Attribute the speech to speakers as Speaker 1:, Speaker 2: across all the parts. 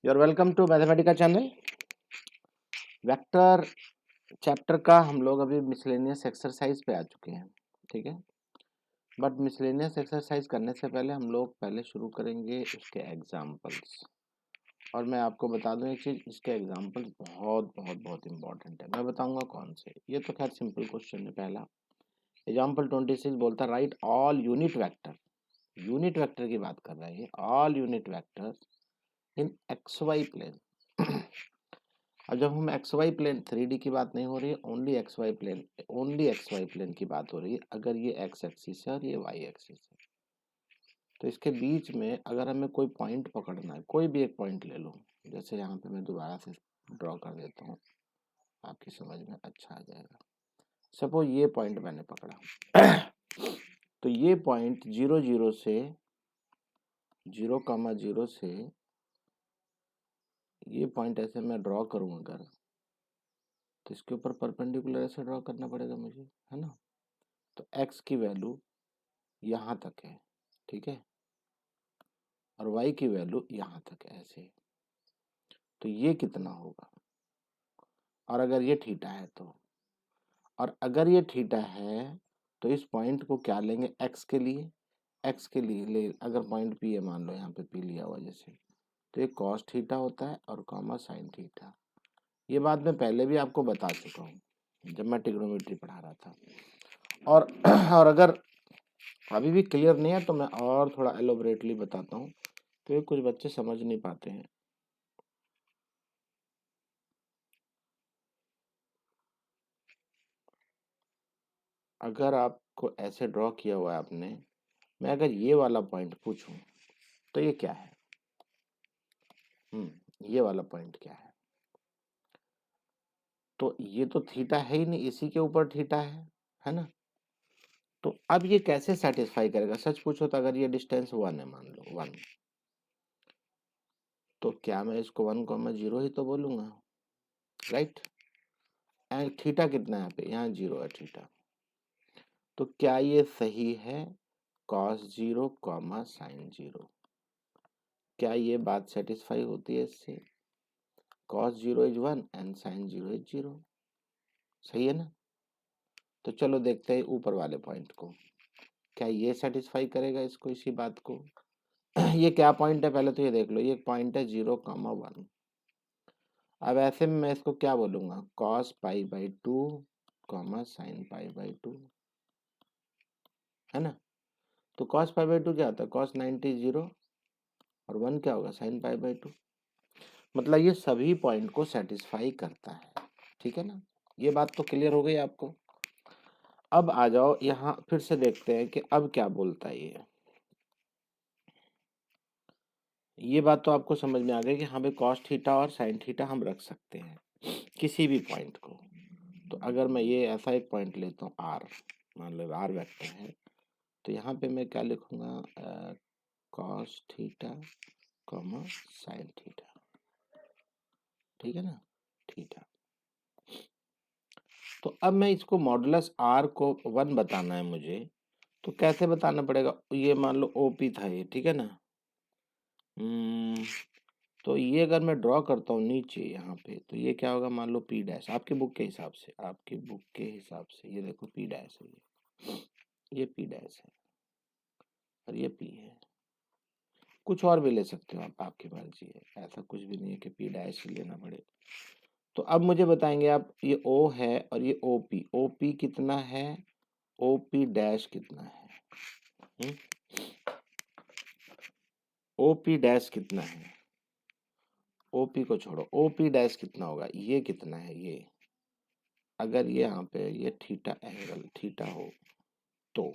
Speaker 1: Your welcome to Mathematica channel. Vector chapter का हम लोग अभी मिसलेनियस एक्सरसाइज पे आ चुके हैं, ठीक है। बट मिसलेनियस एक्सरसाइज करने से पहले हम लोग पहले शुरू करेंगे उसके एग्जाम्पल्स। और मैं आपको बता दूं एक चीज़, इसके एग्जाम्पल्स बहुत बहुत बहुत इंपॉर्टेंट है। मैं बताऊंगा कौन से। ये तो खैर सिंपल क्वेश्चन है। पहला एग्जाम्पल 26 बोलता है right all unit vector. Unit vector की बात कर रहा है ये। ऑल यूनिट वेक्टर इन एक्स वाई प्लेन। अब जब हम एक्स वाई प्लेन 3D की बात नहीं हो रही है, ओनली एक्स वाई प्लेन की बात हो रही है। अगर ये एक्स एक्सिस है और ये वाई एक्सिस है, तो इसके बीच में अगर हमें कोई पॉइंट पकड़ना है, कोई भी एक पॉइंट ले लो। जैसे यहाँ पे मैं दोबारा से ड्रॉ कर देता हूँ, आपकी समझ में अच्छा आ जाएगा। सपोज ये पॉइंट मैंने पकड़ा तो ये पॉइंट 0 से 0,0 से ये पॉइंट ऐसे मैं ड्रॉ करूँ अगर, तो इसके ऊपर परपेंडिकुलर ऐसे ड्रॉ करना पड़ेगा मुझे, है ना। तो x की वैल्यू यहाँ तक है, ठीक है, और y की वैल्यू यहाँ तक है ऐसे। तो ये कितना होगा? और अगर ये थीटा है तो, और अगर ये थीटा है तो इस पॉइंट को क्या लेंगे x के लिए ले, अगर पॉइंट P है, मान लो यहाँ पे P लिया हुआ जैसे, तो ये cos थीटा होता है और कॉमा sin थीटा। ये बात मैं पहले भी आपको बता चुका हूँ जब मैं ट्रिग्नोमेट्री पढ़ा रहा था। और और अगर अभी भी क्लियर नहीं है तो मैं और थोड़ा एलोबरेटली बताता हूँ, तो ये कुछ बच्चे समझ नहीं पाते हैं। अगर आपको ऐसे ड्रॉ किया हुआ है आपने, मैं अगर ये वाला पॉइंट पूछूं तो ये क्या है? ये वाला पॉइंट क्या है? तो ये तो थीटा है ही नहीं, इसी के ऊपर थीटा है ना। तो अब ये कैसे सेटिस्फाई करेगा? सच पूछो तो अगर ये डिस्टेंस 1 है, मान लो 1, तो क्या मैं इसको 1,0 ही तो बोलूंगा, राइट। एंड थीटा कितना है यहाँ पे? यहाँ 0 है थीटा। तो क्या ये सही है? cos 0 कॉमा sin 0, क्या ये बात सेटिस्फाई होती है इससे? cos 0 is 1 and sin 0 is 0, सही है ना। तो चलो देखते हैं ऊपर वाले पॉइंट को, क्या ये सेटिस्फाई करेगा इसको, इसी बात को। ये क्या पॉइंट है पहले तो ये देख लो, ये पॉइंट है 0,1। अब ऐसे में मैं इसको क्या बोलूंगा? cos π/2 कॉमा sin π/2, है ना। तो cos π/2 क्या होता है? cos 90 0 और 1 क्या होगा? sin π/2। मतलब ये सभी पॉइंट को सेटिस्फाई करता है, ठीक है ना। ये बात तो क्लियर हो गई आपको। अब आ जाओ यहाँ फिर से देखते हैं कि अब क्या बोलता है ये बात तो आपको समझ में आ गई कि हमें cos थीटा और sin थीटा हम रख सकते हैं किसी भी पॉइंट को। तो अगर मैं ये ऐसा एक पॉइंट लेता हूँ r, मान लो r वेक्टर है, तो यहाँ पे मैं क्या लिखूंगा? cos theta comma sin theta, ठीक है ना, थीटा। तो अब मैं इसको मॉडुलस r को 1 बताना है मुझे, तो कैसे बताना पड़ेगा? ये मान लो OP था ये, ठीक है ना। तो ये अगर मैं ड्रॉ करता हूँ नीचे यहाँ पे, तो ये क्या होगा? मान लो P डैश, आपकी बुक के हिसाब से, ये देखो P डैश है, ये P डैश है और ये P है। कुछ और भी ले सकते हो आप, आपकी मर्जी है, ऐसा कुछ भी नहीं है कि P डैश ही लेना पड़े। तो अब मुझे बताएंगे आप, ये O है और ये OP कितना है, OP डैश कितना है? OP डैश कितना है? OP को छोड़ो, OP डैश कितना होगा? ये कितना है? ये अगर ये यहाँ पे ये थीटा एंगल थीटा हो तो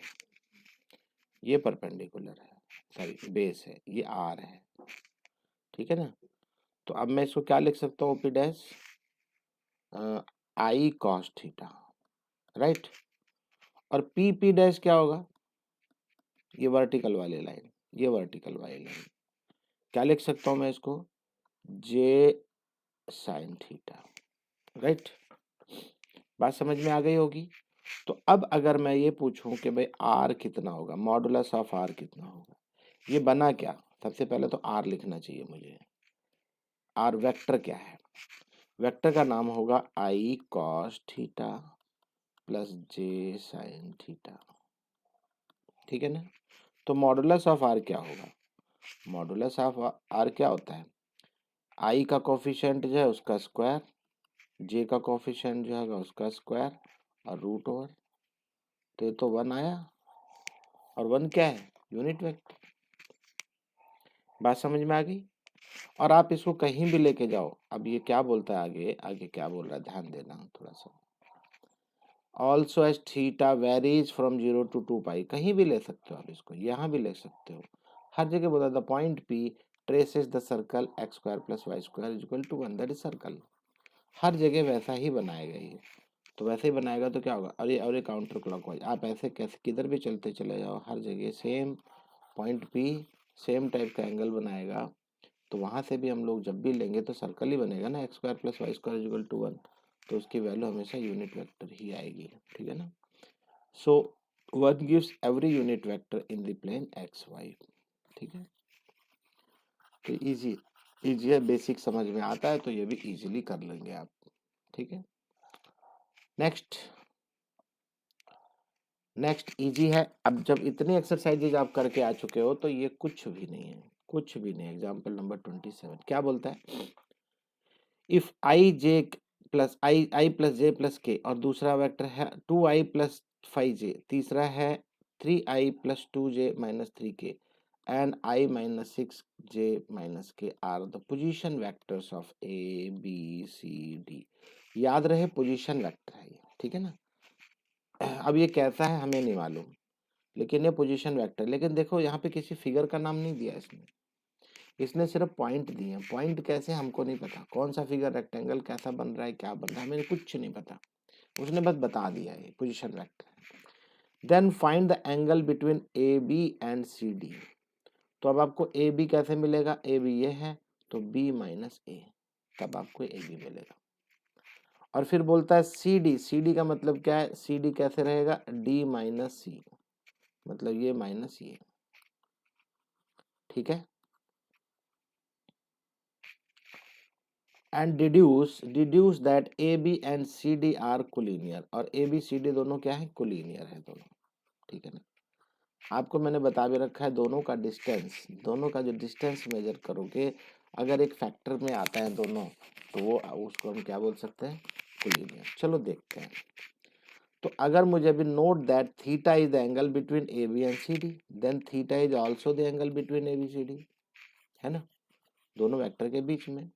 Speaker 1: ये परपेंडिकुलर है, सॉरी बेस है, ये R है, ठीक है ना। तो अब मैं इसको क्या लिख सकता हूँ? OP dash I cos theta, right. और P डैश क्या होगा? ये वर्टिकल वाली लाइन, ये वर्टिकल वाली लाइन, क्या लिख सकता हूँ मैं इसको? J sin theta, right. बात समझ में आ गई होगी। तो अब अगर मैं ये पूछूं कि भाई R कितना होगा, मॉडुलस ऑफ R कितना होगा, ये बना क्या? सबसे पहले तो R लिखना चाहिए मुझे, और वेक्टर क्या है? वेक्टर का नाम होगा I cos theta plus J sine theta, ठीक है ना। तो मॉडुलस ऑफ आर क्या होगा? मॉडुलस ऑफ आर क्या होता है? आई का कोफिशिएंट जो है उसका स्क्वायर, जे का कोफिशिएंट जो है उसका स्क्वायर और रूट ओवर। तो ये तो 1 आया, और 1 क्या है? Unit vector. बात समझ में आ गई? और आप इसको कहीं भी लेके जाओ। अब ये क्या बोलता है आगे, आगे क्या बोल रहा है, ध्यान देना थोड़ा सा। Also as theta varies from 0 to 2 pi, कहीं भी ले सकते हो आप इसको, यहाँ भी ले सकते हो, हर जगह बोला the point P traces the circle X square plus Y square equal to 1, that is circle. हर जगह वैसा ही बनाएगा ये। तो वैसे ही बनाएगा तो क्या होगा, अरे काउंटर क्लॉकवाइज आप ऐसे कैसे किधर भी चलते चले जाओ, हर जगह same point P same type का एंगल बनाएगा। तो वहां से भी हम लोग जब भी लेंगे तो सर्कल ही बनेगा ना, x square plus Y square equal to 1। तो उसकी वैल्यू हमेशा यूनिट वेक्टर ही आएगी, ठीक है ना। So 1 gives every unit vector in the plane x y, ठीक है। तो इजी है, बेसिक समझ में आता है तो ये भी इजीली कर लेंगे आप, ठीक है। नेक्स्ट इजी है। अब जब इतनी एक्सरसाइजेज आप करके आ चुके हो तो ये कुछ भी नहीं है, कुछ भी नहीं। एग्जाम्पल नंबर 27 क्या बोलता है? If I J plus I plus J plus के, और दूसरा वेक्टर है 2i प्लस 5j, तीसरा है 3i plus 2j minus 3k and i minus 6j minus k are the position vectors of A B C D. याद रहे position vector है ये, ठीक है ना। अब ये कैसा है हमें नहीं मालूम, लेकिन ये पोजीशन वेक्टर। लेकिन देखो यहाँ पे किसी फिगर का नाम नहीं दिया इसने, इसने सिर्फ पॉइंट दिए हैं। पॉइंट कैसे हमको नहीं पता, कौन सा फिगर रेक्टेंगल कैसा बन रहा है, क्या बन रहा है, हमें कुछ नहीं पता। उसने बस बता दिया ये position vector. Then find the angle between A B and C D. तो अब आपको ए बी कैसे मिलेगा? ए बी ये है तो बी माइनस ए, तब आपको ए बी मिलेगा। और फिर बोलता है सी डी, सी डी का मतलब क्या है? सी डी कैसे रहेगा? डी माइनस सी, मतलब ये माइनस ये, ठीक है। And deduce that A B and C D are collinear, और ए बी सी डी दोनों क्या है? कोलिनियर है दोनों, ठीक है ना। आपको मैंने बता भी रखा है दोनों का डिस्टेंस, दोनों का जो डिस्टेंस मेजर करोगे अगर एक फैक्टर में आता है दोनों, तो वो उसको हम क्या बोल सकते हैं? कोलिनियर। चलो देखते हैं। तो अगर मुझे अभी note that theta is the angle between A B and C D, then theta is also the angle between A B C D, है ना, दोनों वेक्टर के बीच में।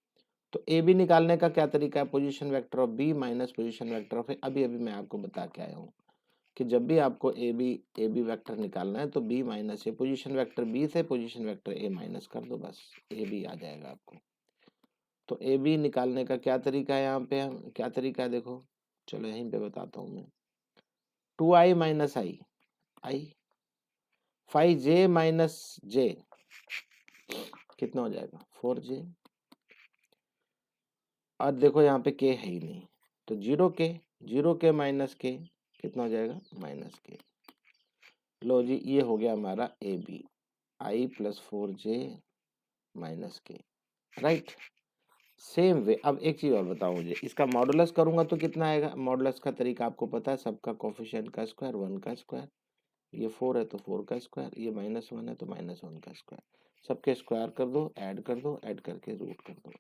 Speaker 1: तो ए बी निकालने का क्या तरीका है? Position vector of B minus position vector of A. अभी अभी मैं आपको बता के आया हूँ कि जब भी आपको ए बी वेक्टर निकालना है तो बी माइनस ए, पोजीशन वेक्टर बी से पोजीशन वेक्टर ए माइनस कर दो, बस ए बी आ जाएगा आपको। तो ए बी निकालने का क्या तरीका है? यहाँ पे क्या तरीका है देखो, चलो यहीं पे बताता हूँ मैं। 2i माइनस आई, आई 5j माइनस जे कितना हो जाएगा? 4j। और देखो यहाँ पे k है ही नहीं, तो 0k माइनस k कितना हो जाएगा? Minus k। लो जी, ये हो गया हमारा A B, i plus 4j minus k, right. Same way अब एक चीज और बताओ मुझे, इसका मॉडुलस करूंगा तो कितना आएगा? मॉडुलस का तरीका आपको पता है, सबका कोफिशिएंट का स्क्वायर, 1 का स्क्वायर। ये 4 है तो 4 का स्क्वायर, ये -1 है तो -1 का स्क्वायर। सबके स्क्वायर कर दो, ऐड करके रूट कर दो,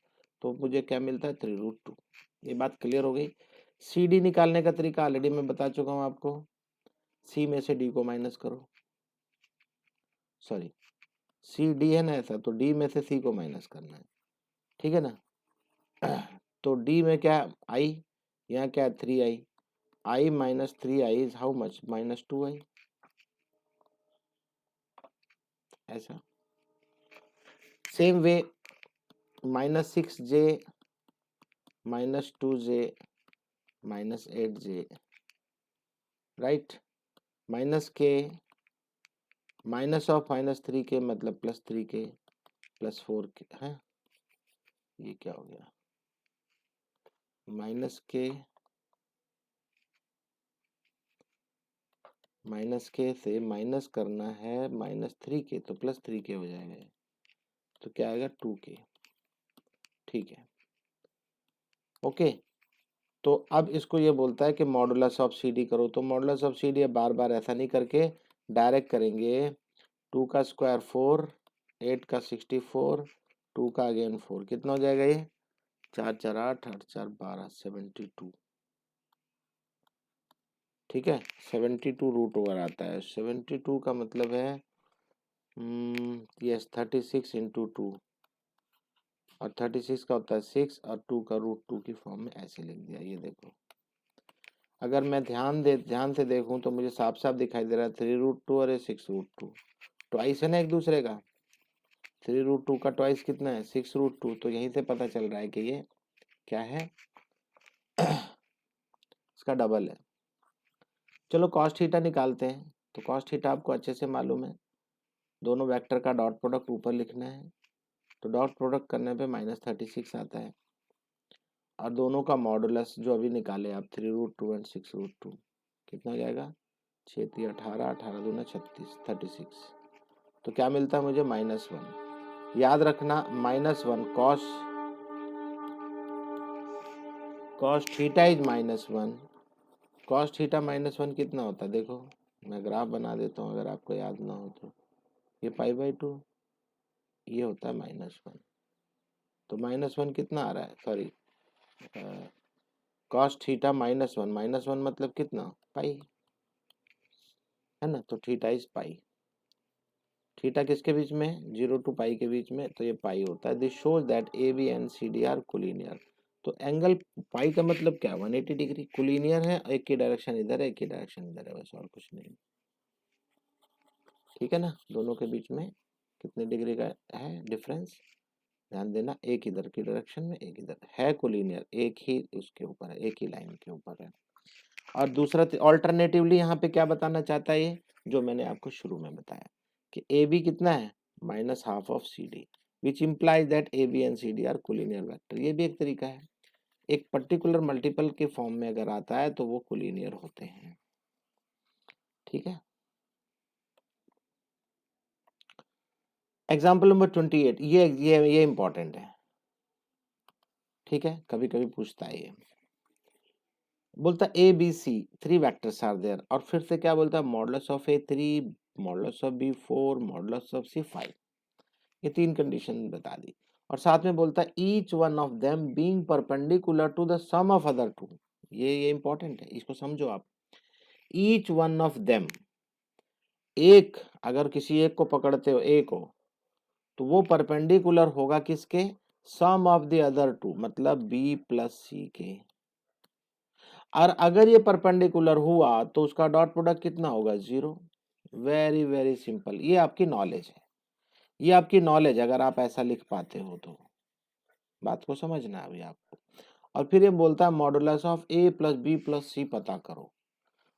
Speaker 1: तो मुझे क्या मिलता है? 3√2। ये बात क्लियर हो गई। सी डी निकालने का तरीका ऑलरेडी मैं बता चुका हूँ आपको, सी में से डी को माइनस करो, सॉरी सी डी है ना ऐसा, तो डी में से सी को माइनस करना है, ठीक है ना। तो डी में क्या? आई, यहाँ क्या है? 3i, I minus 3i is how much? -2i, ऐसा। Same way -6j -2j -8j, right. Minus के माइनस ऑफ -3k मतलब +3k +4k है। ये क्या हो गया? माइनस के से माइनस करना है -3k, तो +3k हो जाएगा, तो क्या आएगा? 2k, ठीक है, ओके। तो अब इसको ये बोलता है कि मॉडुलस ऑफ सी डी करो, तो मॉडुलस ऑफ सी डी बार बार ऐसा नहीं करके डायरेक्ट करेंगे। 2 का स्क्वायर 4, 8 का 64, 2 का अगेन 4, कितना हो जाएगा ये? 4 4 8, 8 4 12, 72। ठीक है, 72 रूट ओवर आता है। 72 का मतलब है यस 36 इंटू 2, और 36 का होता है 6, और 2 का रूट 2 की फॉर्म में ऐसे लिख दिया। ये देखो, अगर मैं ध्यान से देखूं तो मुझे साफ साफ दिखाई दे रहा है 3 रूट 2 और ये 6 रूट 2 ट्वाइस है ना एक दूसरे का। 3 रूट 2 का ट्वाइस कितना है? 6 रूट 2। तो यहीं से पता चल रहा है कि ये क्या है, इसका डबल है। चलो कॉस थीटा निकालते हैं। तो कॉस थीटा आपको अच्छे से मालूम है, दोनों वेक्टर का डॉट प्रोडक्ट ऊपर लिखना है। तो डॉट प्रोडक्ट करने पे -36 आता है, और दोनों का मॉडुलस जो अभी निकाले आप 3 रूट 2 एंड 6 रूट 2, कितना हो जाएगा? 6 3 18, 18 दूना 36, 36। तो क्या मिलता है मुझे? -1। याद रखना -1 cos theta is -1। Cos theta -1 कितना होता है? देखो मैं ग्राफ बना देता हूँ अगर आपको याद ना हो तो। ये π/2, ये होता है -1। तो -1 कितना आ रहा है? सॉरी, कॉस थीटा -1, -1 मतलब कितना? पाई, है ना। तो थीटा इज पाई। थीटा किसके बीच में? 0 टू पाई के बीच में, तो ये पाई होता है। This shows that A B and C D are collinear. तो एंगल पाई का मतलब क्या? 180 डिग्री कोलिनियर है। एक की डायरेक्शन इधर है, एक की डायरेक्शन इधर है, बस और कुछ नहीं। ठीक है ना, दोनों के बीच में कितने डिग्री का है डिफरेंस? ध्यान देना, एक इधर की डायरेक्शन में, एक इधर है, कोलिनियर, एक ही उसके ऊपर है, एक ही लाइन के ऊपर है। और दूसरा ऑल्टरनेटिवली यहाँ पे क्या बताना चाहता है ये, जो मैंने आपको शुरू में बताया कि ए बी कितना है? -half of C D, which implies that A B and C D are collinear vector. ये भी एक तरीका है। एक पर्टिकुलर मल्टीपल के फॉर्म में अगर आता है तो वो कोलिनियर होते हैं। ठीक है, एग्जाम्पल नंबर 28, ये इंपॉर्टेंट है। ठीक है, कभी कभी पूछता है ये, बोलता A B C 3 vectors are there, और फिर से क्या बोलता है? Modulus of A 3, modulus of B 4, modulus of C 5। ये 3 कंडीशन बता दी, और साथ में बोलता है each one of them being perpendicular to the sum of other two. ये इंपॉर्टेंट है, इसको समझो आप। ईच वन ऑफ देम, एक, अगर किसी एक को पकड़ते हो, ए को, तो वो परपेंडिकुलर होगा किसके? सम ऑफ द अदर टू, मतलब बी प्लस सी के। और अगर ये परपेंडिकुलर हुआ तो उसका डॉट प्रोडक्ट कितना होगा? 0। वेरी वेरी सिंपल, ये आपकी नॉलेज है, ये आपकी नॉलेज, अगर आप ऐसा लिख पाते हो तो। बात को समझना है अभी आपको। और फिर ये बोलता है modulus of A plus B plus C पता करो।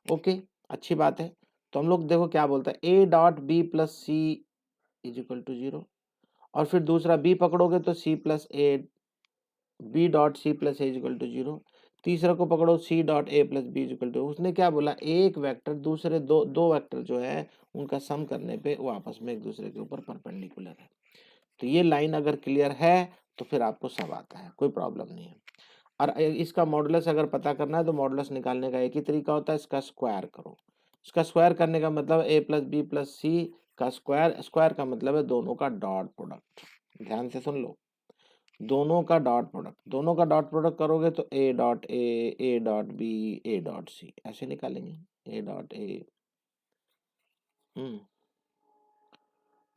Speaker 1: ओके, अच्छी बात है। तो हम लोग देखो क्या बोलता है, a dot B plus C is equal to 0, और फिर दूसरा बी पकड़ोगे तो c plus a, B dot c plus a equal to 0। तीसरा को पकड़ो सी dot A plus b equal to, उसने क्या बोला? एक वेक्टर दूसरे दो वेक्टर जो है उनका सम करने पे वो आपस में एक दूसरे के ऊपर परपेंडिकुलर है। तो ये लाइन अगर क्लियर है तो फिर आपको सब आता है, कोई प्रॉब्लम नहीं है। और इसका मॉडुलस अगर पता करना है तो मॉडुलस निकालने का एक ही तरीका होता है, इसका स्क्वायर करो। इसका स्क्वायर करने का मतलब ए प्लस बी प्लस सी का स्क्वायर, स्क्वायर का मतलब है दोनों का डॉट प्रोडक्ट। ध्यान से सुन लो, दोनों का डॉट प्रोडक्ट, दोनों का डॉट प्रोडक्ट करोगे तो a dot a dot b, a dot c, ऐसे निकालेंगे। ए डॉट ए,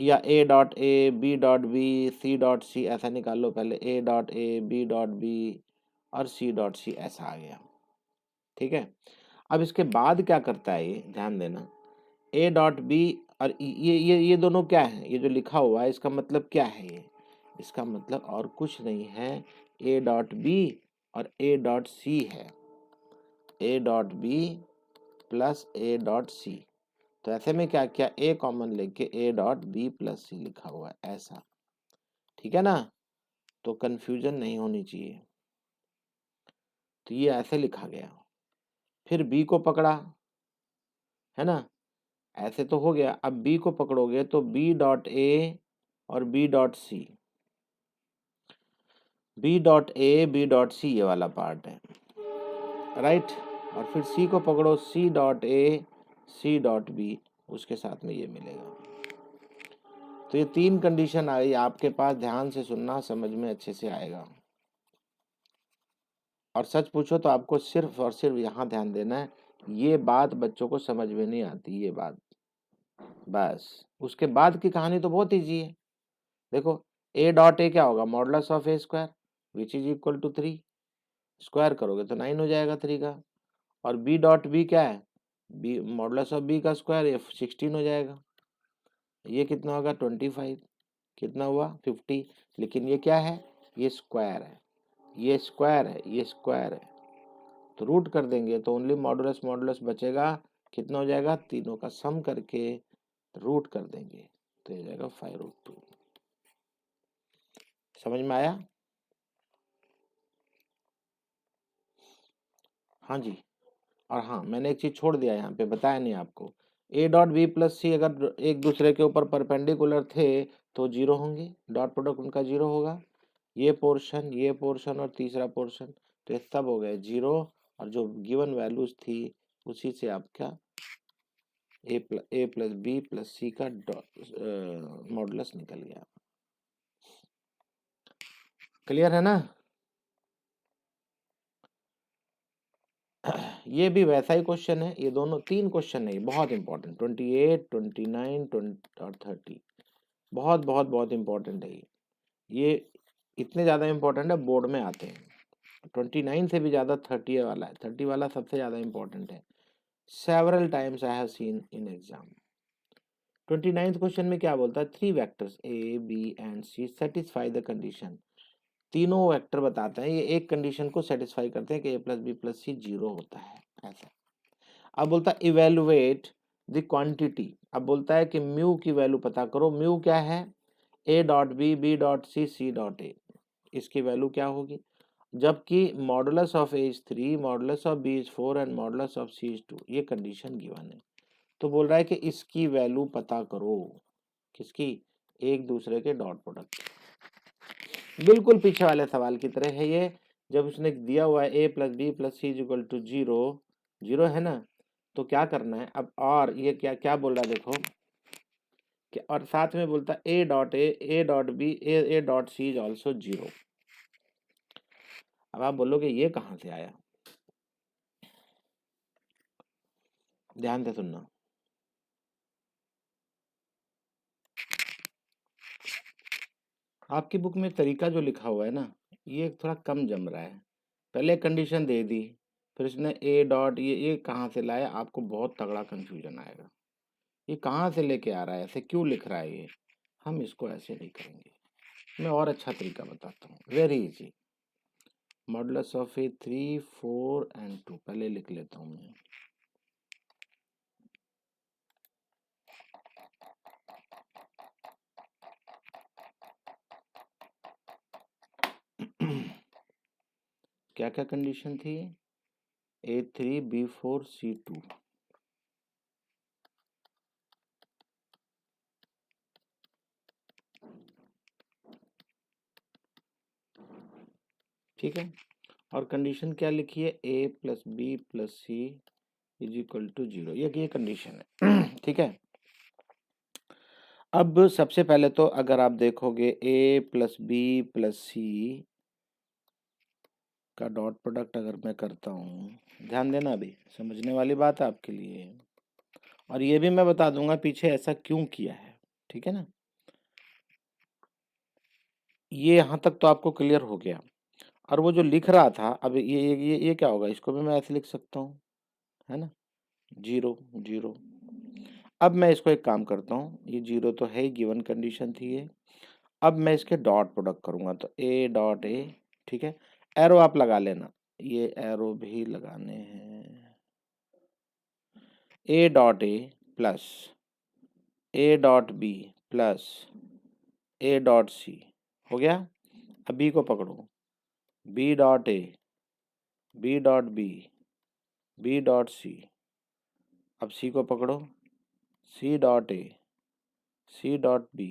Speaker 1: या a dot A, B dot B, C dot c, ऐसा निकाल लो पहले। A dot A, B dot b और सी डॉट सी, ऐसा आ गया। ठीक है, अब इसके बाद क्या करता है ये, ध्यान देना। ए डॉट बी, और ये दोनों क्या है? ये जो लिखा हुआ है इसका मतलब क्या है? ये इसका मतलब और कुछ नहीं है, ए डॉट बी और ए डॉट सी है। A dot B plus A dot c. तो ऐसे में क्या किया, ए कॉमन लेके a dot B plus c लिखा हुआ है ऐसा। ठीक है ना, तो कंफ्यूजन नहीं होनी चाहिए। तो ये ऐसे लिखा गया। फिर बी को पकड़ा, है ना, ऐसे तो हो गया। अब बी को पकड़ोगे तो बी डॉट ए और b dot c, b dot A B dot c ये वाला पार्ट है, राइट। और फिर सी को पकड़ो, सी dot A C dot B, उसके साथ में ये मिलेगा। तो ये 3 कंडीशन आई आपके पास, ध्यान से सुनना, समझ में अच्छे से आएगा। और सच पूछो तो आपको सिर्फ और सिर्फ यहाँ ध्यान देना है, ये बात बच्चों को समझ में नहीं आती, ये बात बस। उसके बाद की कहानी तो बहुत ईजी है। देखो ए डॉट ए क्या होगा, modulus of a square which is equal to 3, square करोगे तो 9 हो जाएगा 3 का। और बी डॉट बी क्या है, बी मॉडुलस ऑफ बी का स्क्वायर, ये 16 हो जाएगा। ये कितना होगा 25, कितना हुआ 50। लेकिन ये क्या है, ये स्क्वायर है, ये स्क्वायर है, ये स्क्वायर है, तो रूट कर देंगे तो ओनली मॉडुलस मॉडुलस बचेगा। कितना हो जाएगा, तीनों का सम करके रूट कर देंगे तो ये जाएगा 5√2। समझ में आया? हाँ जी। और हाँ, मैंने एक चीज छोड़ दिया यहाँ पे, बताया नहीं आपको, ए डॉट बी प्लस सी अगर एक दूसरे के ऊपर परपेंडिकुलर थे तो जीरो होंगे, डॉट प्रोडक्ट उनका जीरो होगा। ये पोर्शन और तीसरा पोर्शन, तो ये सब हो गए जीरो। और जो गिवन वैल्यूज थी उसी से आपका ए प्लस बी प्लस सी का मॉडुलस निकल गया। क्लियर है ना? ये भी वैसा ही क्वेश्चन है, ये दोनों 3 क्वेश्चन है, ये बहुत इंपॉर्टेंट, 28, 29, 20 और 30, बहुत बहुत बहुत इंपॉर्टेंट है ये इतने ज़्यादा इंपॉर्टेंट है, बोर्ड में आते हैं। 29 से भी ज़्यादा 30 वाला है, 30 वाला सबसे ज़्यादा इंपॉर्टेंट है। Several times I have seen in exam. 29th question में क्या बोलता है, 3 vectors a B and c satisfy the condition. तीनों वेक्टर बताते हैं, ये एक कंडीशन को सेटिस्फाई करते हैं कि ए प्लस बी प्लस सी जीरो होता है, ऐसा। अब बोलता है इवेलुएट द क्वांटिटी। अब बोलता है कि म्यू की वैल्यू पता करो। म्यू क्या है, a dot B dot c dot a, इसकी वैल्यू क्या होगी। जबकि modulus of a is 3, modulus of b is 4 and modulus of c is 2, ये कंडीशन गिवन है। तो बोल रहा है कि इसकी वैल्यू पता करो, किसकी, एक दूसरे के डॉट प्रोडक्ट। बिल्कुल पीछे वाले सवाल की तरह है ये। जब उसने दिया हुआ है A plus B plus C is equal to zero, zero है ना, तो क्या करना है अब, और ये क्या क्या बोल रहा है देखो, कि और साथ में बोलता है a dot b a dot c is also zero. अब आप बोलोगे ये कहाँ से आया, ध्यान से सुनना। आपकी बुक में तरीका जो लिखा हुआ है ना, ये थोड़ा कम जम रहा है। पहले कंडीशन दे दी, फिर इसने ए डॉट, ये कहाँ से लाया, आपको बहुत तगड़ा कंफ्यूजन आएगा। ये कहाँ से लेके आ रहा है, ऐसे क्यों लिख रहा है ये। हम इसको ऐसे नहीं करेंगे, मैं और अच्छा तरीका बताता हूँ, very easy. Modulus of A 3, 4 and 2 पहले लिख लेता हूँ मैं। क्या क्या कंडीशन थी, A3 B4 C2। ठीक है, और कंडीशन क्या लिखी है, A plus B plus C is equal to zero, ये कंडीशन है। ठीक है, अब सबसे पहले तो अगर आप देखोगे A प्लस बी प्लस सी का डॉट प्रोडक्ट अगर मैं करता हूँ, ध्यान देना, अभी समझने वाली बात है आपके लिए, और ये भी मैं बता दूंगा पीछे ऐसा क्यों किया है, ठीक है ना। ये यहाँ तक तो आपको क्लियर हो गया। और वो जो लिख रहा था, अब ये क्या होगा, इसको भी मैं ऐसे लिख सकता हूँ, है ना, जीरो जीरो। अब मैं इसको एक काम करता हूँ, ये जीरो तो है ही, गिवन कंडीशन थी ये। अब मैं इसके डॉट प्रोडक्ट करूँगा, तो ए डॉट ए, ठीक है, एरो आप लगा लेना, ये एरो भी लगाने हैं। A dot A plus A dot B plus A dot C हो गया। अब बी को पकड़ो, B dot A B dot B dot C. अब सी को पकड़ो, सी dot A C dot B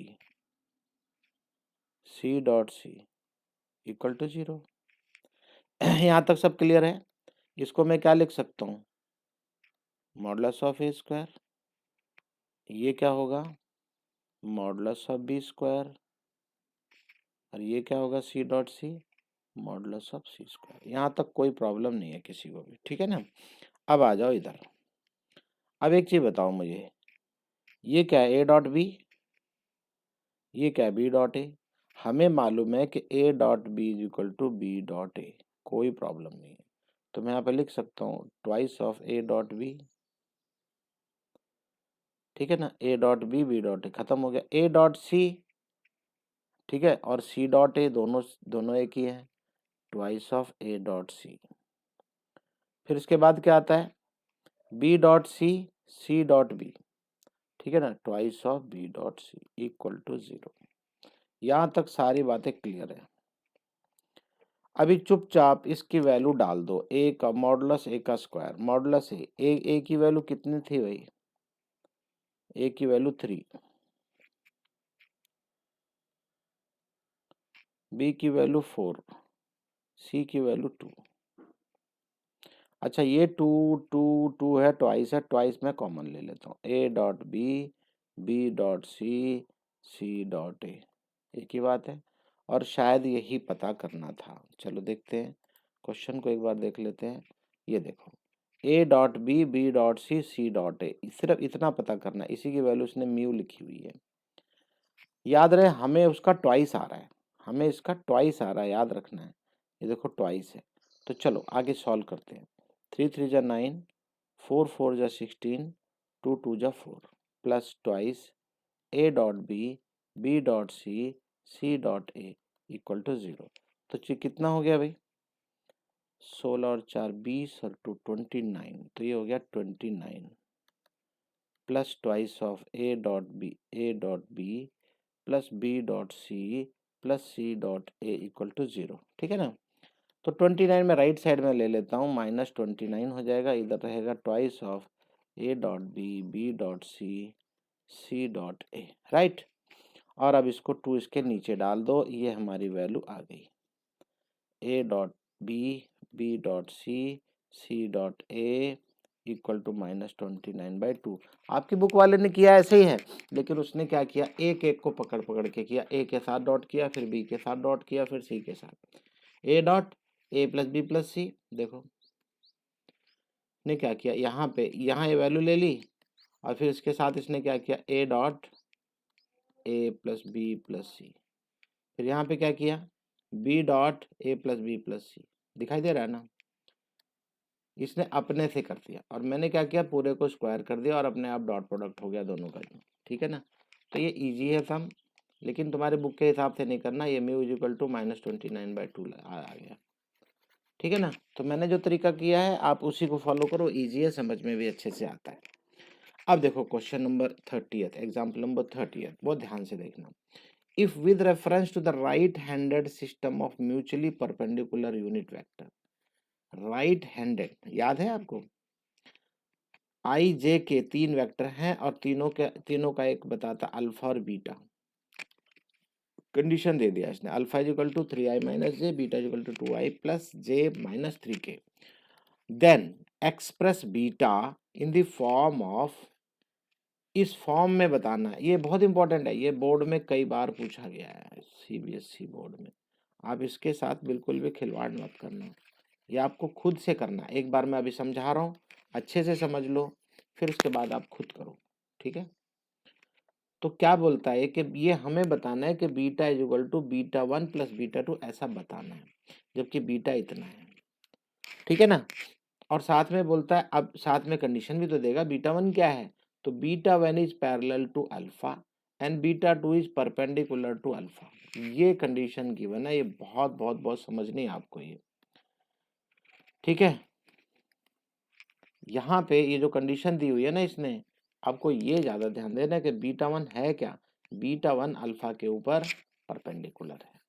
Speaker 1: C dot C, equal to 0। यहाँ तक सब क्लियर है। इसको मैं क्या लिख सकता हूँ, मॉडुलस ऑफ ए स्क्वायर, ये क्या होगा मॉडुलस ऑफ बी स्क्वायर, और ये क्या होगा c dot c, modulus of c square. यहाँ तक कोई प्रॉब्लम नहीं है किसी को भी, ठीक है ना। अब आ जाओ इधर। अब एक चीज बताओ मुझे, ये क्या है ए डॉट बी, ये क्या है बी डॉट ए। हमें मालूम है कि a dot b is equal to b dot a, कोई प्रॉब्लम नहीं है। तो मैं यहाँ पे लिख सकता हूँ twice of a dot b, ठीक है ना, a dot b b dot a, खत्म हो गया। ए डॉट सी, ठीक है, और सी डॉट ए, दोनों दोनों एक ही है, twice of a dot c. फिर इसके बाद क्या आता है, b dot c, c dot b, ठीक है ना, twice of b dot C equal to 0। यहाँ तक सारी बातें क्लियर है। अभी चुपचाप इसकी वैल्यू डाल दो, ए का मॉडुलस ए का स्क्वायर, मॉडुलस ए की वैल्यू कितनी थी भाई, ए की वैल्यू 3, बी की वैल्यू 4, सी की वैल्यू 2। अच्छा ये 2 2 2 है, ट्वाइस है, ट्वाइस मैं कॉमन ले लेता हूँ, a dot b, b dot c, c dot a, एक ही बात है। और शायद यही पता करना था। चलो देखते हैं, क्वेश्चन को एक बार देख लेते हैं। ये देखो a dot b, b dot c, c dot a, सिर्फ इतना पता करना है। इसी की वैल्यू उसने म्यू लिखी हुई है। याद रहे हमें उसका ट्वाइस आ रहा है, हमें इसका ट्वाइस आ रहा है, याद रखना है। ये देखो ट्वाइस है। तो चलो आगे सॉल्व करते हैं। 3 3 जा 9, 4 4 जा 16, 2 2 जा 4, plus twice a dot B dot c dot a equal to 0। तो कितना हो गया भाई, 16 और 4 20 और 2 29, तो ये हो गया 29, plus twice of a dot B plus b dot c plus c dot a equal to 0, ठीक है ना। तो 29 में राइट साइड में ले लेता हूँ, माइनस 29 हो जाएगा, इधर रहेगा twice of a dot B dot c dot a, right. और अब इसको 2 इसके नीचे डाल दो, ये हमारी वैल्यू आ गई, a dot B dot c dot a equal to -29/2। आपकी बुक वाले ने किया ऐसे ही है, लेकिन उसने क्या किया, एक एक को पकड़ पकड़ के किया, ए के साथ डॉट किया, फिर बी के साथ डॉट किया, फिर सी के साथ, A dot A plus B plus C. देखो ने क्या किया, यहाँ पे यहाँ ये वैल्यू ले ली, और फिर इसके साथ इसने क्या किया, A dot A plus B plus C, फिर यहाँ पे क्या किया, बी डॉट ए प्लस बी प्लस सी। दिखाई दे रहा है ना, इसने अपने से कर दिया, और मैंने क्या किया, पूरे को स्क्वायर कर दिया, और अपने आप डॉट प्रोडक्ट हो गया दोनों का, ठीक है ना। तो ये इजी है सम, लेकिन तुम्हारे बुक के हिसाब से नहीं करना, ये म्यू इज इक्वल टू -29/2 आ गया, ठीक है ना। तो मैंने जो तरीका किया है आप उसी को फॉलो करो, इजी है, समझ में भी अच्छे से आता है। अब देखो क्वेश्चन नंबर 30, एग्जाम्पल नंबर 30, बहुत ध्यान से देखना। If with reference to the right handed system of mutually perpendicular unit vector, right handed याद है आपको, आई जे के 3 वेक्टर हैं, और तीनों का एक बताता अल्फा और बीटा। कंडीशन दे दिया इसने, alpha is equal to 3i minus j, beta is equal to 2i plus j minus 3k। Then express beta in the form of, इस फॉर्म में बताना है, ये बहुत इंपॉर्टेंट है, ये बोर्ड में कई बार पूछा गया है, सीबीएसई बोर्ड में। आप इसके साथ बिल्कुल भी खिलवाड़ मत करना, ये आपको खुद से करना है। एक बार मैं अभी समझा रहा हूँ, अच्छे से समझ लो, फिर उसके बाद आप खुद करो, ठीक है। तो क्या बोलता है कि ये हमें बताना है कि beta is equal to beta 1 plus beta 2, ऐसा बताना है, जबकि बीटा इतना है, ठीक है ना। और साथ में बोलता है, अब साथ में कंडीशन भी तो देगा, बीटा 1 क्या है, तो beta 1 is parallel to alpha and beta 2 is perpendicular to alpha. ये कंडीशन गिवन है, ये बहुत बहुत बहुत समझनी है आपको ये, ठीक है। यहाँ पे ये जो कंडीशन दी हुई है ना इसने, आपको ये ज्यादा ध्यान देना कि बीटा 1 है क्या, बीटा 1 अल्फा के ऊपर परपेंडिकुलर है,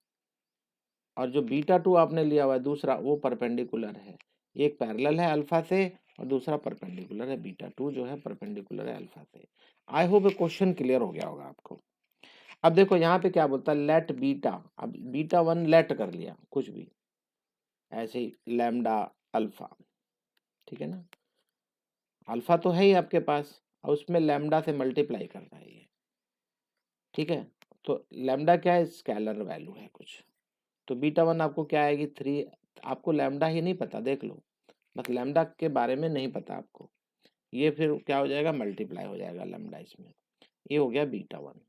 Speaker 1: और जो बीटा 2 आपने लिया हुआ है दूसरा, वो परपेंडिकुलर है, एक पैरेलल है अल्फा से और दूसरा परपेंडिकुलर है, बीटा 2 जो है परपेंडिकुलर है अल्फा से। आई होप ये क्वेश्चन क्लियर हो गया होगा आपको। अब देखो यहाँ पे क्या बोलता है, लेट बीटा, अब बीटा 1 लेट कर लिया कुछ भी, ऐसे ही लैम्डा अल्फा, ठीक है ना, अल्फा तो है ही आपके पास और उसमें लैम्डा से मल्टीप्लाई कर रहा है ये, ठीक है। तो लैम्डा क्या है, स्केलर वैल्यू है कुछ, तो बीटा 1 आपको क्या आएगी 3, आपको लैम्डा ही नहीं पता, देख लो, बस लैम्डा के बारे में नहीं पता आपको, ये फिर क्या हो जाएगा, मल्टीप्लाई हो जाएगा लैम्डा इसमें, ये हो गया बीटा 1।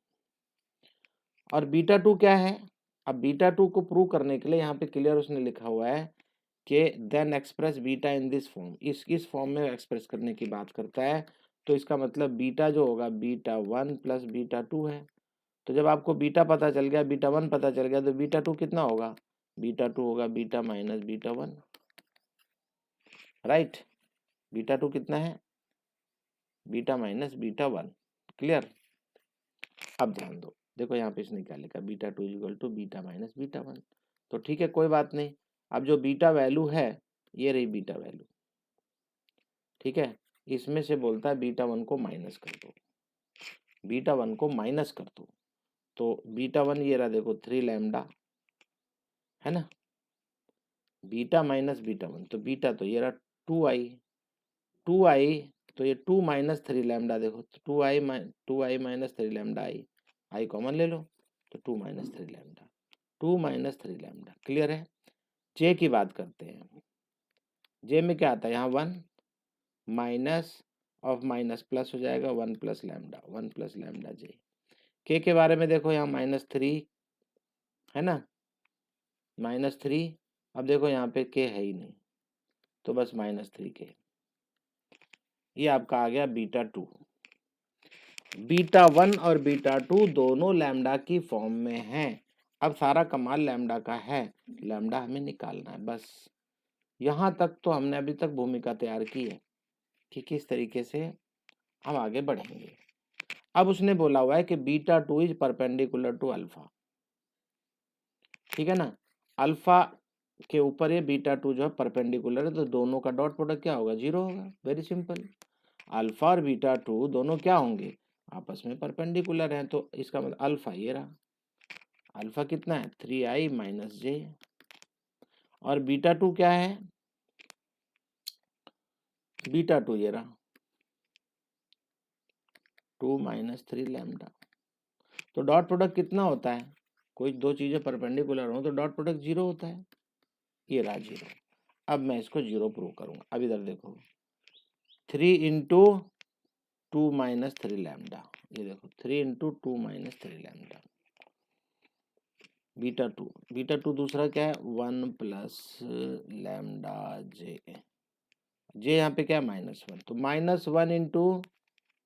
Speaker 1: और बीटा 2 क्या है, अब बीटा 2 को प्रूव करने के लिए यहाँ पे क्लियर उसने लिखा हुआ है कि then express beta in this form, इस फॉर्म में एक्सप्रेस करने की बात करता है। तो इसका मतलब बीटा जो होगा बीटा 1 प्लस बीटा 2 है। तो जब आपको बीटा पता चल गया, बीटा 1 पता चल गया, तो बीटा 2 कितना होगा, बीटा 2 होगा beta minus beta 1, right. Beta 2 कितना है, बीटा माइनस बीटा 1, क्लियर। अब ध्यान दो, देखो यहाँ पे इसने क्या लिखा, beta 2 equal to beta minus beta 1, तो ठीक है कोई बात नहीं। अब जो बीटा वैल्यू है, ये रही बीटा वैल्यू, ठीक है, इसमें से बोलता है बीटा 1 को माइनस कर दो, बीटा 1 को माइनस कर दो, तो बीटा 1 ये रहा देखो 3 लैम्डा, है ना, बीटा माइनस बीटा 1, तो बीटा तो ये रहा 2i, 2i, तो ये 2 माइनस 3 लैम्डा, देखो 2i माइनस 3 लैम्डा, आई कॉमन ले लो, तो 2 minus 3 lambda, 2 minus 3 lambda, clear है। जे की बात करते हैं, जे में क्या आता है, यहाँ 1 माइनस ऑफ माइनस प्लस हो जाएगा 1 प्लस लैम्डा, 1 प्लस लैम्डा जे। के बारे में देखो यहाँ -3 है ना, -3, अब देखो यहाँ पे के है ही नहीं, तो बस -3 के, ये आपका आ गया बीटा 2। बीटा 1 और बीटा 2 दोनों लैम्डा की फॉर्म में हैं। अब सारा कमाल लैम्डा का है, लैम्डा हमें निकालना है बस। यहाँ तक तो हमने अभी तक भूमिका तैयार की है कि किस तरीके से हम आगे बढ़ेंगे। अब उसने बोला हुआ है कि beta 2 is perpendicular to alpha, ठीक है ना, अल्फा के ऊपर ये बीटा 2 जो है परपेंडिकुलर है, तो दोनों का डॉट प्रोडक्ट क्या होगा, 0 होगा, वेरी सिंपल। अल्फा और बीटा 2 दोनों क्या होंगे, आपस में परपेंडिकुलर हैं, तो इसका मतलब अल्फा ये रहा, अल्फा कितना है 3i माइनस जे, और बीटा 2 क्या है, बीटा 2 ये रहा 2 माइनस 3 लैम्डा। तो डॉट प्रोडक्ट कितना होता है, कोई दो चीजें परपेंडिकुलर हो तो डॉट प्रोडक्ट 0 होता है, ये रहा 0। अब मैं इसको 0 प्रूव करूंगा, अब इधर देखो 3 इंटू 2 माइनस 3 लैम्डा, ये देखो 3 इंटू 2 माइनस 3 लैम्डा, बीटा 2 दूसरा क्या है 1 प्लस लैम्डा जे, जे यहाँ पे क्या है -1, तो -1 इंटू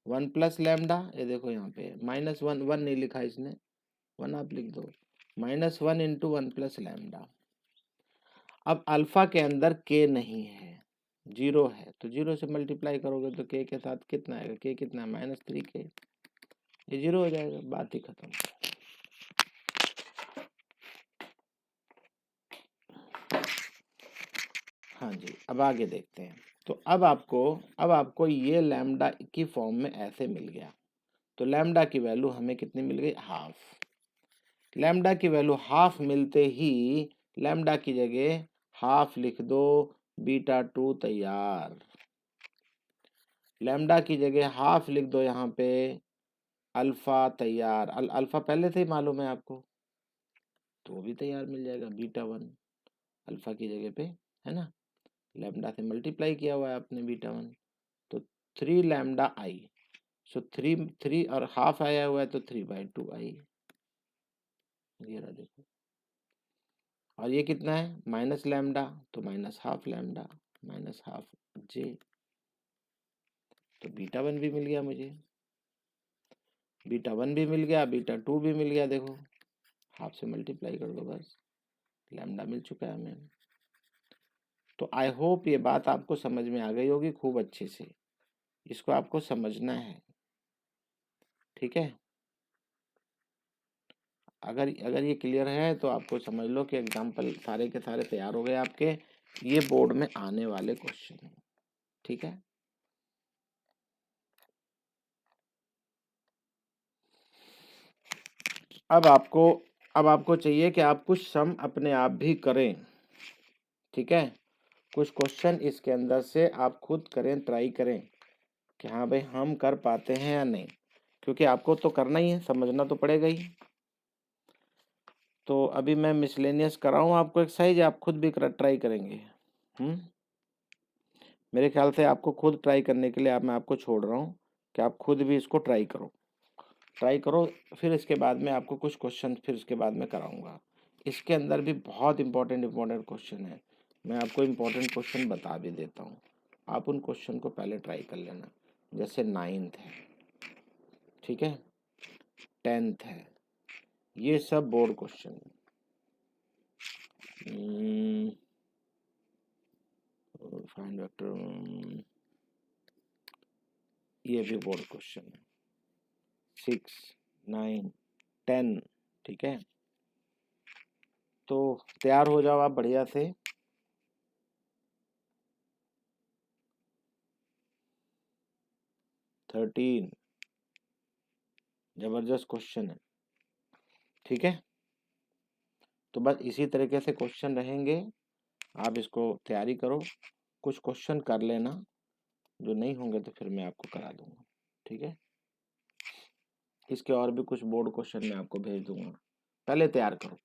Speaker 1: 1 प्लस लैम्डा, ये देखो यहाँ पे -1, 1 नहीं लिखा इसने, 1 आप लिख दो, -1 इंटू 1 प्लस लैम्डा। अब अल्फा के अंदर के नहीं है, 0 है, तो 0 से मल्टीप्लाई करोगे तो के साथ कितना आएगा, के कितना है -3 के, ये 0 हो जाएगा, बात ही खत्म। हाँ जी, अब आगे देखते हैं। तो अब आपको ये लैम्डा की फॉर्म में ऐसे मिल गया, तो लैम्डा की वैल्यू हमें कितनी मिल गई, हाफ। लैम्डा की वैल्यू हाफ मिलते ही लैम्डा की जगह हाफ लिख दो, बीटा 2 तैयार। लैम्डा की जगह हाफ लिख दो यहाँ पे, अल्फा तैयार। अल्फा पहले से ही मालूम है आपको, तो भी तैयार मिल जाएगा, बीटा 1 अल्फा की जगह पे, है ना, लैम्डा से मल्टीप्लाई किया हुआ है आपने बीटा 1, तो 3 लैम्डा आई, सो 3 और हाफ आया हुआ है, तो 3/2 आई, ये रहा देखो। और ये कितना है माइनस लैम्डा, तो minus half lambda minus half J, तो बीटा 1 भी मिल गया मुझे, बीटा 1 भी मिल गया, बीटा 2 भी मिल गया, देखो हाफ से मल्टीप्लाई कर दो बस, लैम्डा मिल चुका है हमें। तो आई होप ये बात आपको समझ में आ गई होगी खूब अच्छे से, इसको आपको समझना है, ठीक है। अगर ये क्लियर है तो आपको समझ लो कि एग्जाम्पल सारे के सारे तैयार हो गए आपके, ये बोर्ड में आने वाले क्वेश्चन हैं, ठीक है। अब आपको चाहिए कि आप कुछ सम अपने आप भी करें, ठीक है? कुछ क्वेश्चन इसके अंदर से आप खुद करें, ट्राई करें कि हाँ भाई हम कर पाते हैं या नहीं, क्योंकि आपको तो करना ही है, समझना तो पड़ेगा ही। तो अभी मैं मिसलेनियस कराऊँ आपको एक्सरसाइज, आप खुद भी ट्राई करेंगे? मेरे ख्याल से आपको खुद ट्राई करने के लिए मैं आपको छोड़ रहा हूँ कि आप खुद भी इसको ट्राई करो, फिर इसके बाद में आपको कुछ क्वेश्चन फिर इसके बाद में कराऊंगा। इसके अंदर भी बहुत इम्पोर्टेंट क्वेश्चन है, मैं आपको इम्पोर्टेंट क्वेश्चन बता भी देता हूँ, आप उन क्वेश्चन को पहले ट्राई कर लेना। जैसे 9th है, ठीक है, 10th है, ये सब बोर्ड क्वेश्चन है। फाइंड वेक्टर, ये भी बोर्ड क्वेश्चन है। 6, 9, 10, ठीक है। तो तैयार हो जाओ आप बढ़िया से। 13 जबरदस्त क्वेश्चन है, ठीक है। तो बस इसी तरीके से क्वेश्चन रहेंगे, आप इसको तैयारी करो, कुछ क्वेश्चन कर लेना, जो नहीं होंगे तो फिर मैं आपको करा दूंगा, ठीक है। इसके और भी कुछ बोर्ड क्वेश्चन मैं आपको भेज दूंगा, पहले तैयार करो।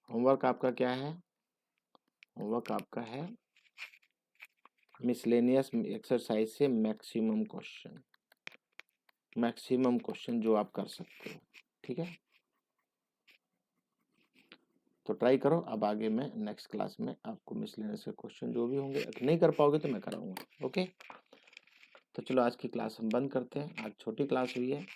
Speaker 1: होमवर्क आपका क्या है? होमवर्क आपका है मिसलेनियस एक्सरसाइज से मैक्सिमम क्वेश्चन जो आप कर सकते हो, ठीक है। तो ट्राई करो। अब आगे मैं नेक्स्ट क्लास में आपको मिसलेनियस के क्वेश्चन जो भी होंगे, नहीं कर पाओगे तो मैं कराऊंगा, ओके। तो चलो आज की क्लास हम बंद करते हैं, आज छोटी क्लास हुई है।